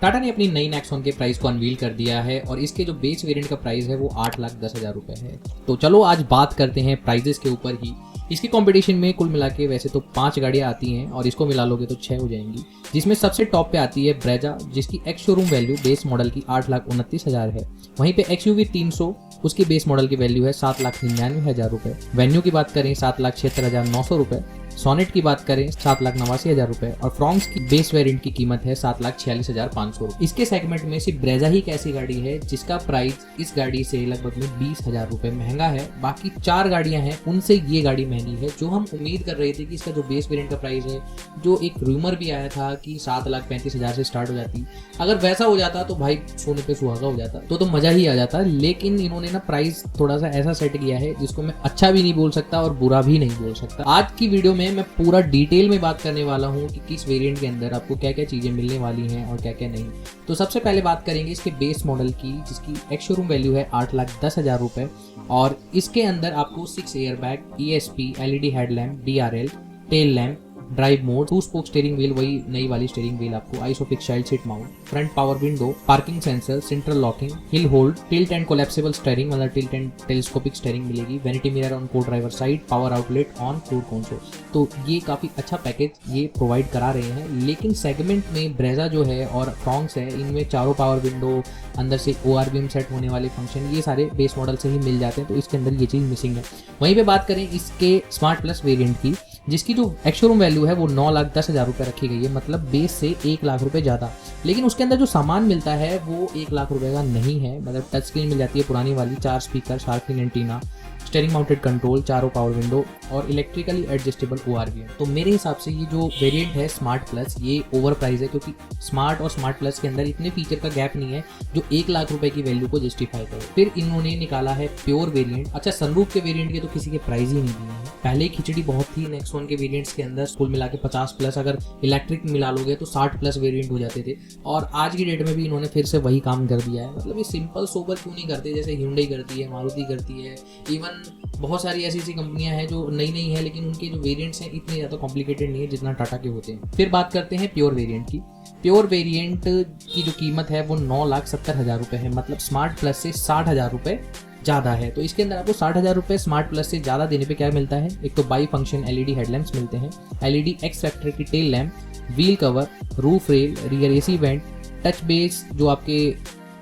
टाटा ने अपनी नई नेक्सॉन के प्राइस को अनवील कर दिया है और इसके जो बेस वेरिएंट का प्राइस है वो 8,10,000 रुपए है। तो चलो आज बात करते हैं प्राइजेस के ऊपर ही। इसकी कंपटीशन में कुल मिला के वैसे तो 5 गाड़ियां आती हैं और इसको मिला लोगे तो 6 हो जाएंगी, जिसमें सबसे टॉप पे आती है ब्रेजा, जिसकी ex showroom value base model की 8,29,000 है। वहीं पे XUV 300 उसकी बेस मॉडल की वैल्यू है 7,99,000 रुपए। वेन्यू की बात करें 7,76,900 रुपए। सोनेट की बात करें 7,89,000 रुपए और फ्रॉन्क्स की बेस वेरिएंट की कीमत है 7,46,500 रुपए। इसके सेगमेंट में सिर्फ ब्रेजा ही एक ऐसी गाड़ी है जिसका प्राइस इस गाड़ी से लगभग में 20,000 रुपए महंगा है। बाकी 4 गाड़ियां हैं उनसे ये गाड़ी महंगी है। जो हम उम्मीद कर रहे थे कि इसका जो बेस वेरिएंट का प्राइस है, जो एक रूमर भी आया था कि 7,35,000 से स्टार्ट हो जाती, अगर वैसा हो जाता तो भाई सोने पे सुहागा हो जाता, तो मजा ही आ जाता। लेकिन इन्होंने ना प्राइस थोड़ा सा ऐसा सेट किया है जिसको मैं अच्छा भी नहीं बोल सकता और बुरा भी नहीं बोल सकता। आज की वीडियो में मैं पूरा डिटेल में बात करने वाला हूं कि किस वेरिएंट के अंदर आपको क्या क्या चीजें मिलने वाली हैं और क्या क्या नहीं। तो सबसे पहले बात करेंगे इसके बेस मॉडल की, जिसकी एक्स शोरूम वैल्यू है 8,10,000 रुपए और इसके अंदर आपको 6 airbag, ESP, LED headlamp, DRL, tail lamp, drive mode, 2 spoke steering wheel, वही नई वाली स्टीयरिंग व्हील आपको, isofix child seat mount, front power window, parking sensor, central locking, hill hold, tilt and collapsible steering, मतलब tilt and telescopic steering मिलेगी, vanity mirror on को driver side, power outlet on cruise console. तो ये काफी अच्छा package ये provide करा रहे हैं। लेकिन सेगमेंट में ब्रेजा जो है और फ्रॉन्क्स है, इनमें चारों पावर विंडो, अंदर से ORVM सेट होने वाले फंक्शन, ये सारे बेस मॉडल से ही मिल जाते हैं, तो इसके अंदर ये चीज मिसिंग है। वहीं पे बात करें इसके स्मार्ट प्लस वेरिएंट की, जिसकी जो एक्स शोरूम वैल्यू है वो 9,10,000 रुपए रखी गई है, मतलब बेस से 1 लाख रुपए ज्यादा। लेकिन उसके अंदर जो सामान मिलता है वो 1 लाख रुपए का नहीं है। मतलब टच स्क्रीन मिल जाती है पुरानी वाली, 4 speaker, shark fin antenna, steering mounted control, चारों पावर विंडो और इलेक्ट्रिकली एडजस्टेबल ORVM। तो मेरे हिसाब से ये जो वेरिएंट है स्मार्ट प्लस, ये ओवर प्राइस है, क्योंकि स्मार्ट और स्मार्ट प्लस के अंदर इतने फीचर का गैप नहीं है जो 1 लाख रुपए की वैल्यू को जस्टिफाई करे। फिर इन्होंने निकाला है प्योर वेरिएंट। अच्छा, सनरूफ के वेरिएंट के तो किसी के प्राइस ही नहीं दिए हैं। पहले खिचड़ी बहुत थी नेक्सॉन के वेरिएंट्स के अंदर, कुल मिला के 50 प्लस, अगर इलेक्ट्रिक मिला लोगे तो 60 प्लस वेरिएंट हो जाते थे। और आज की डेट में भी इन्होंने फिर से वही काम कर दिया है। मतलब ये सिंपल सोबर क्यों नहीं करते, जैसे Hyundai करती है, मारुति करती है, इवन बहुत सारी ऐसी कंपनियां हैं जो नई है, लेकिन उनके जो वेरिएंट्स हैं इतने ज्यादा कॉम्प्लिकेटेड नहीं है जितना टाटा के होते हैं। फिर बात करते हैं प्योर वेरिएंट की। प्योर वेरिएंट की जो कीमत है वो 9,70,000 रुपए है, मतलब स्मार्ट प्लस से 60,000 रुपए ज्यादा है। तो इसके अंदर आपको 60,000 रुपए स्मार्ट प्लस से ज्यादा देने पे क्या मिलता है, एक तो बाई फंक्शन LED हेडलैम्प्स मिलते हैं, LED X फैक्टर की tail lamp, wheel cover, roof rail, rear AC went, touch base जो आपके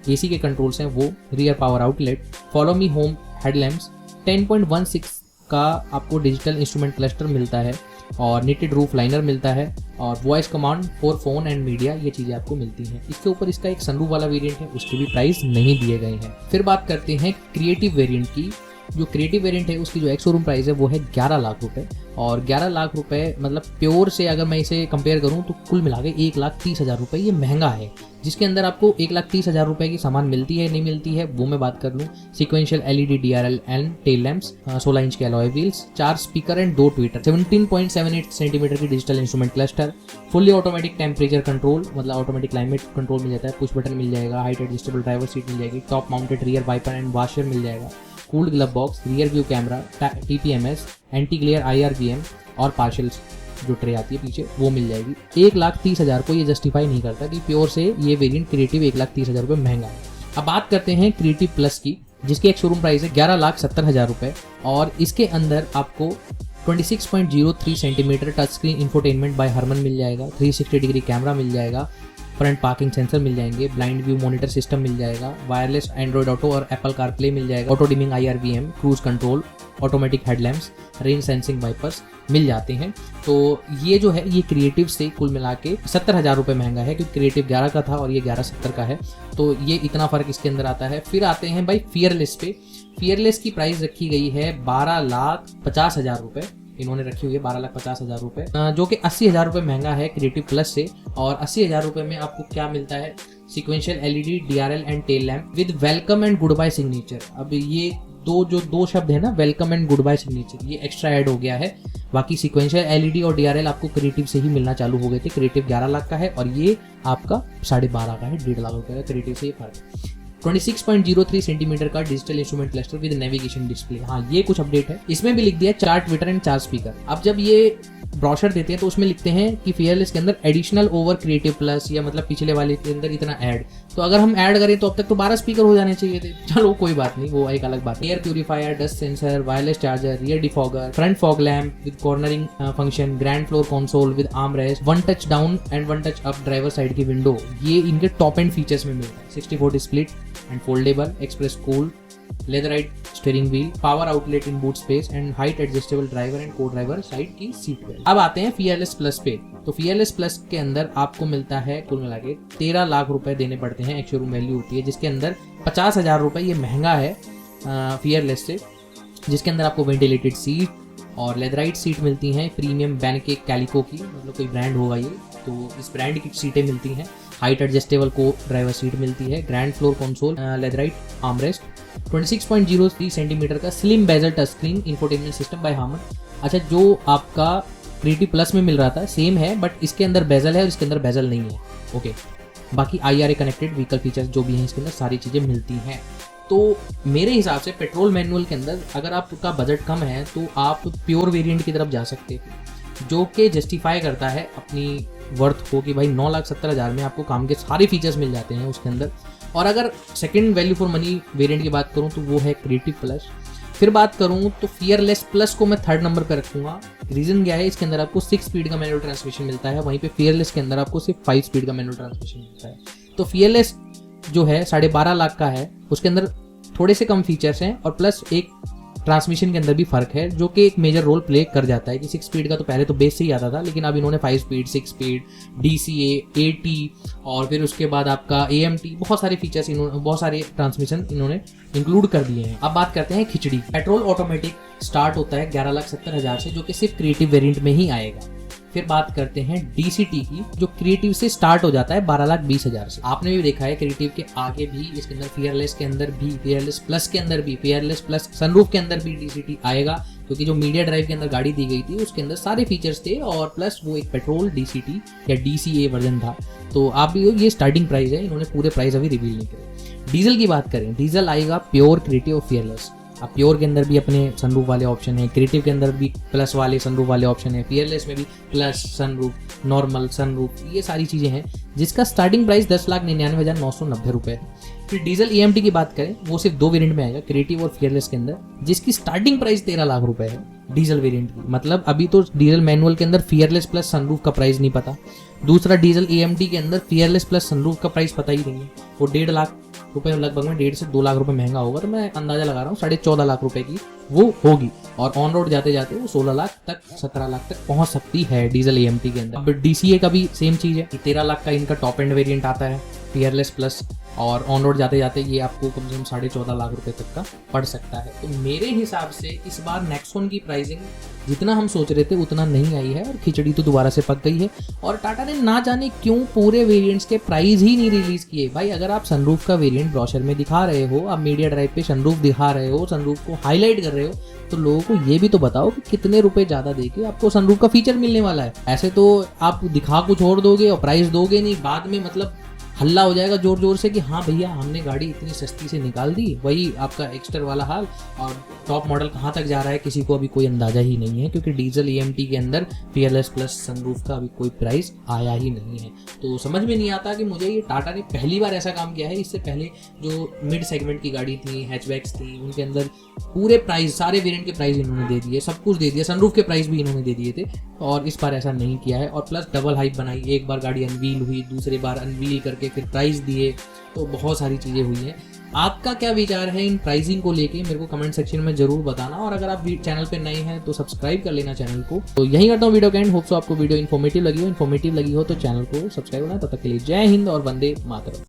AC के कंट्रोल्स हैं वो, rear power outlet, follow me home headlamps, 10.16 का आपको डिजिटल इंस्ट्रूमेंट क्लस्टर मिलता है और निटेड रूफ लाइनर मिलता है और voice command for phone and media, ये चीजें आपको मिलती हैं। इसके ऊपर इसका एक सनरूफ वाला वेरिएंट है, उसके भी प्राइस नहीं दिए गए हैं। फिर बात करते हैं क्रिएटिव वेरिएंट की। जो क्रिएटिव वेरिएंट है उसकी जो एक्स शोरूम प्राइस है वो है 11 लाख रुपए और 11 लाख रुपए मतलब प्योर से अगर मैं इसे कंपेयर करूं तो कुल मिला के 1,30,000 रुपए ये महंगा है। जिसके अंदर आपको 1,30,000 रुपए की सामान मिलती है नहीं मिलती है वो मैं बात कर लूँ। Sequential LED DRL and tail lamps, 16 inch के alloy wheels, 4 speaker and 2 tweeter, 17.78 centimetre की digital instrument cluster, fully automatic temperature control, मतलब ऑटोमेटिक क्लाइमेट कंट्रोल मिल जाता है, पुश बटन मिल जाएगा, हाइट एडजस्टेबल ड्राइवर सीट मिल जाएगी, top mounted rear wiper and washer मिल जाएगा, cooled glove box, rear view camera, TPMS, anti glare IRVM और पार्शल जो ट्रे आती है पीछे वो मिल जाएगी। 1,30,000 को ये जस्टिफाई नहीं करता कि प्योर से ये वेरिएंट क्रिएटिव 1,30,000 रुपये महंगा है। अब बात करते हैं क्रिएटिव प्लस की, जिसकी एक शोरूम प्राइस है 11,70,000 रुपये और इसके अंदर आपको 26.03 centimetre touch screen infotainment by Harman मिल जाएगा, 360 डिग्री कैमरा मिल जाएगा, फ्रंट पार्किंग सेंसर मिल जाएंगे, ब्लाइंड व्यू मॉनिटर सिस्टम मिल जाएगा, वायरलेस एंड्रॉइड ऑटो और एप्पल कारप्ले मिल जाएगा, auto dimming IRVM, cruise control, automatic headlamps, rain sensing wipers मिल जाते हैं। तो ये जो है ये क्रिएटिव से कुल मिला के 70,000 रुपये महंगा है, क्योंकि क्रिएटिव 11 का था और ये 11,70 का है, तो ये इतना फर्क इसके अंदर आता है। फिर आते हैं भाई फियरलेस पे। फियरलेस की प्राइस रखी गई है 12,50,000 रुपये, इन्होंने रखी हुई है 12,50,000 रुपये, जो कि 80,000 रुपये महंगा है क्रिएटिव प्लस से। और 80,000 रुपये में आपको क्या मिलता है, sequential LED DRL and tail lamp with welcome and goodbye signature. अब ये दो शब्द है ना, welcome and goodbye signature, ये एक्स्ट्रा ऐड हो गया है। बाकी सिक्वेंशियल LED और DRL आपको क्रिएटिव से ही मिलना चालू हो गए थे। क्रिएटिव 11 लाख का है और ये आपका 12.5 का है, 1.5 लाख रुपये का क्रिएटिव से ये फर्क। 26.03 सेंटीमीटर का digital instrument cluster with navigation display, हाँ ये कुछ अपडेट है। इसमें भी लिख दिया 4 ट्विटर एंड 4 स्पीकर। अब जब ये ब्रोशर देते हैं तो उसमें लिखते हैं कि फियरलेस के अंदर एडिशनल ओवर क्रिएटिव प्लस, या मतलब पिछले वाले के अंदर इतना ऐड। तो अगर हम ऐड करें तो अब तक तो 12 स्पीकर हो जाने चाहिए थे। चलो कोई बात नहीं, वो एक अलग बात है। Air purifier, dust sensor, wireless charger, rear defogger, front fog lamp with cornering function, grand floor console with arm rest, 1 touch down and 1 touch up driver side की विंडो, ये इनके टॉप एंड फीचर्स में मिलता है। 60/40 split and foldable, express cool, leatherette steering wheel, power outlet in boot space and height adjustable driver and को driver side की seat belt. अब आते हैं फियरलेस प्लस पे। तो फियरलेस प्लस के अंदर आपको मिलता है कुल मिला के 13 लाख रुपए देने पड़ते हैं, एक शोरूम वैल्यू होती है, जिसके अंदर 50,000 रुपए ये महंगा है फियरलेस से, जिसके अंदर आपको वेंटिलेटेड सीट और लेदराइट सीट मिलती हैं, प्रीमियम बैनके कैलिको की, मतलब कोई ब्रांड होगा ये, तो इस ब्रांड की सीटें मिलती हैं, height adjustable co driver seat मिलती है, grand floor console, leatherette armrest, 26.03 centimetre का slim bezel touch screen, infotainment system by Harman. अच्छा, जो आपका क्रिएटिव प्लस में मिल रहा था सेम है, बट इसके अंदर बेजल है और इसके अंदर बेजल नहीं है। ओके, बाकी IRA कनेक्टेड व्हीकल फीचर्स जो भी हैं इसके अंदर सारी चीज़ें मिलती हैं। तो मेरे हिसाब से पेट्रोल मैनुअल के अंदर अगर आपका बजट कम है तो आप प्योर वेरिएंट की तरफ जा सकते हैं, जो कि जस्टिफाई करता है अपनी वर्थ को कि भाई 9,70,000 में आपको काम के सारे फीचर्स मिल जाते हैं उसके अंदर। और अगर second value for money variant की बात करूं तो वो है क्रिएटिव प्लस। फिर बात करूं तो फियरलेस प्लस को मैं 3rd नंबर पर रखूंगा। रीजन क्या है, इसके अंदर आपको 6 स्पीड का मैनुअल ट्रांसमिशन मिलता है, वहीं पे फियरलेस के अंदर आपको सिर्फ 5 स्पीड का मैनुअल ट्रांसमिशन मिलता है। तो फियरलेस जो है 12.5 लाख का है, उसके अंदर थोड़े से कम फीचर्स हैं और प्लस एक ट्रांसमिशन के अंदर भी फर्क है, जो कि एक मेजर रोल प्ले कर जाता है कि 6 स्पीड का तो पहले तो बेस से ही आता था, लेकिन अब इन्होंने 5 स्पीड, 6 स्पीड, DCA, AT और फिर उसके बाद आपका AMT, बहुत सारे फीचर्स इन्होंने, बहुत सारे ट्रांसमिशन इन्होंने इंक्लूड कर दिए हैं। अब बात करते हैं खिचड़ी। पेट्रोल ऑटोमेटिक स्टार्ट होता है 11,70,000 से, जो कि सिर्फ क्रिएटिव वेरिएंट में ही आएगा। फिर बात करते हैं DCT की, जो क्रिएटिव से स्टार्ट हो जाता है 12,20,000 से। आपने भी देखा है क्रिएटिव के आगे भी, इसके अंदर फियरलेस के अंदर भी, फियरलेस प्लस के अंदर भी, फियरलेस प्लस सनरूफ के अंदर भी DCT आएगा, क्योंकि जो मीडिया ड्राइव के अंदर गाड़ी दी गई थी उसके अंदर सारे फीचर्स थे और प्लस वो एक पेट्रोल DCT या DCA वर्जन था। तो आप भी, ये स्टार्टिंग प्राइस है, इन्होंने पूरे प्राइस अभी रिवील नहीं करे। डीजल की बात करें, डीजल आएगा प्योर, क्रिएटिव और फियरलेस। अब प्योर के अंदर भी अपने सनरूफ वाले ऑप्शन है, क्रिएटिव के अंदर भी प्लस वाले सनरूफ वाले ऑप्शन है, फियरलेस में भी प्लस सनरूफ, नॉर्मल सनरूफ, ये सारी चीज़ें हैं, जिसका स्टार्टिंग प्राइस 10,99,990 रुपये है। फिर डीजल EMT की बात करें, वो सिर्फ 2 वेरिएंट में आएगा, क्रिएटिव और फियरलेस के अंदर, जिसकी स्टार्टिंग प्राइस 13 लाख रुपए है डीजल वेरिएंट की। मतलब अभी तो डीजल मैनुअल के अंदर फियरलेस प्लस सनरूफ का प्राइस नहीं पता, दूसरा डीजल EMT के अंदर फियरलेस प्लस सनरूफ का प्राइस पता ही नहीं है। वो 1.5 लाख रुपए लगभग में 1.5 से 2 लाख रुपए महंगा होगा, तो मैं अंदाजा लगा रहा हूँ 14.5 लाख रुपए की वो होगी, और ऑन रोड जाते जाते वो 16 लाख तक, 17 लाख तक पहुंच सकती है डीजल EMT के अंदर। अब DCA का भी सेम चीज़ है, 13 लाख का इनका टॉप एंड वेरिएंट आता है फियरलेस प्लस, और ऑन रोड जाते जाते ये आपको कम से कम 14.5 लाख रुपए तक का पड़ सकता है। तो मेरे हिसाब से इस बार नेक्सॉन की प्राइसिंग जितना हम सोच रहे थे उतना नहीं आई है, और खिचड़ी तो दोबारा से पक गई है। और टाटा ने ना जाने क्यों पूरे वेरिएंट्स के प्राइस ही नहीं रिलीज किए। भाई अगर आप सनरूफ का वेरिएंट ब्रोशर में दिखा रहे हो, आप मीडिया ड्राइव पे सनरूफ दिखा रहे हो, सनरूफ को हाईलाइट कर रहे हो, तो लोगों को ये भी तो बताओ कि कितने रुपए ज्यादा देके आपको सनरूफ का फीचर मिलने वाला है। ऐसे तो आप दिखा कुछ और दोगे और प्राइस दोगे नहीं, बाद में मतलब हल्ला हो जाएगा जोर जोर से कि हाँ भैया हमने गाड़ी इतनी सस्ती से निकाल दी, वही आपका एक्स्टर वाला हाल। और टॉप मॉडल कहाँ तक जा रहा है किसी को अभी कोई अंदाजा ही नहीं है, क्योंकि डीजल EMT के अंदर फियरलेस प्लस सनरूफ का अभी कोई प्राइस आया ही नहीं है। तो समझ में नहीं आता कि मुझे ये टाटा ने पहली बार ऐसा काम किया है। इससे पहले जो मिड सेगमेंट की गाड़ी थी, हैचबैक्स थी, उनके अंदर पूरे प्राइस, सारे वेरिएंट के प्राइस इन्होंने दे दिए, सब कुछ दे दिया, सनरूफ के प्राइस भी इन्होंने दे दिए थे, और इस बार ऐसा नहीं किया है। और प्लस डबल हाइप बनाई, एक बार गाड़ी अनवील हुई, दूसरी बार अनवील करके फिर प्राइस दिए, तो बहुत सारी चीज़ें हुई हैं। आपका क्या विचार है इन प्राइसिंग को लेके, मेरे को कमेंट सेक्शन में जरूर बताना। और अगर आप चैनल पे नए हैं तो सब्सक्राइब कर लेना चैनल को। तो यही करता हूँ वीडियो का एंड। होप सो आपको वीडियो इन्फॉर्मेटिव लगी हो तो चैनल को सब्सक्राइब करना। तब तक के लिए जय हिंद और वंदे मातरम।